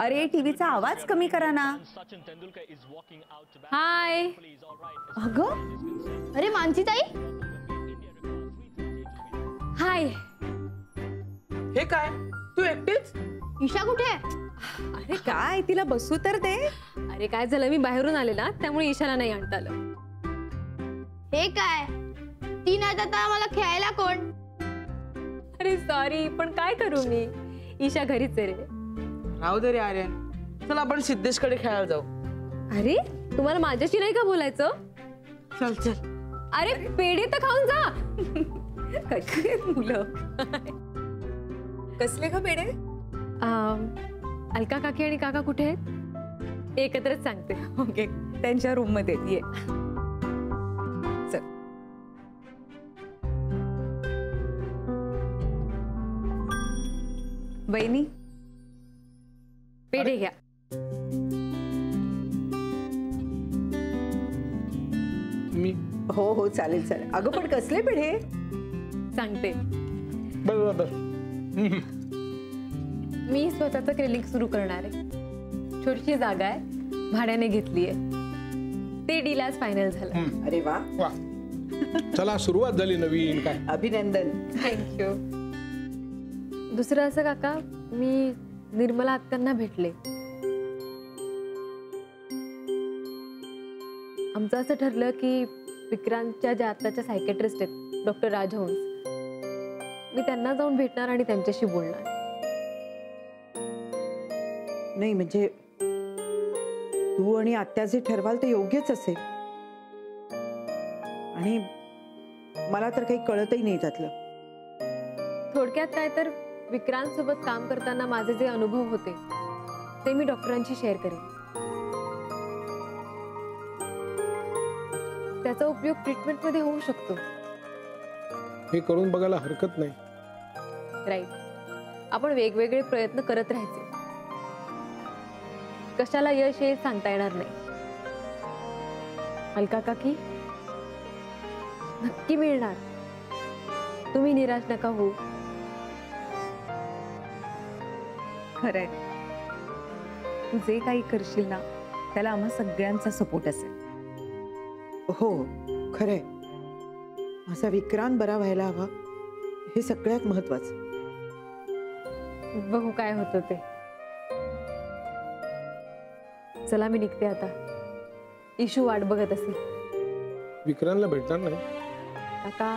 अरे टीव्हीचा आवाज कमी करा ना. हाय. अगं अरे मानसी ताई, हाय. हे काय, तू एकटीच? ईशा कुठे आहे? अरे काय, तिला बसू तर दे. अरे काय झालं, मी बाहेरून आले ना, त्यामुळे ईशाला नाही आणता आलं. हे काय, ती नाही आता मला खेळायला कोण? अरे सॉरी, पण काय करू मी, ईशा घरीच आहे रे. राहू दे रे आर्यन, चल आपण सिद्धेशकडे खेळायला जाऊ. अरे तुम्हाला माझ्याशी नाही का बोलायचं? चल चल. अरे पेढे तर खाऊन जा. कशी आहेत मुलं? कसले ग पेढे? अलका काकी आणि काका कुठे आहेत? एकत्रच सांगते. ओके, त्यांच्या रूम मध्ये ये. चल. वहिनी पेढे घ्या. मी हो हो चालेल चालेल. अगं पण कसले पेढे? सांगते. बरोबर. मी स्वतःचं क्लिनिक सुरू करणार आहे. छोटीशी जागा आहे, भाड्याने घेतलीये. ते डील आज फायनल झालं. अरे वा, वा, चला सुरुवात झाली नवीन. काय अभिनंदन. थँक्यू. दुसरं असं काका, मी निर्मला अक्कांना भेटले. आमचं असं ठरलं की विक्रांतच्या ज्या आत्ताच्या सायकेट्रिस्ट आहेत डॉक्टर राजहंस, मी त्यांना जाऊन भेटणार आणि त्यांच्याशी बोलणार. नाही म्हणजे तू आणि आत्या जे ठरवाल ते योग्यच असेल. आणि मला तर काही कळतही नाही त्यातलं. थोडक्यात काय तर, विक्रांत सोबत काम करताना माझे जे अनुभव होते ते मी डॉक्टरांशी शेअर करेन. त्याचा उपयोग ट्रीटमेंट मध्ये होऊ शकतो. हे करून बघायला हरकत नाही. राईट. आपण वेगवेगळे प्रयत्न करत राहायचे. कशाला यश येईल सांगता येणार नाही. अलका काकी, नक्की मिळणार. तुम्ही निराश नका होऊ. खरंय, तू जे काही करशील ना त्याला आम्हा सगळ्यांचा सपोर्ट असेल. हो खरंय, माझा विक्रांत बरा व्हायला हवा हे सगळ्यात महत्वाचं. बघू काय होतं ते. चला मी निघते आता. इशू वाट बघत असेल. विक्रांतला भेटणार नाही. काका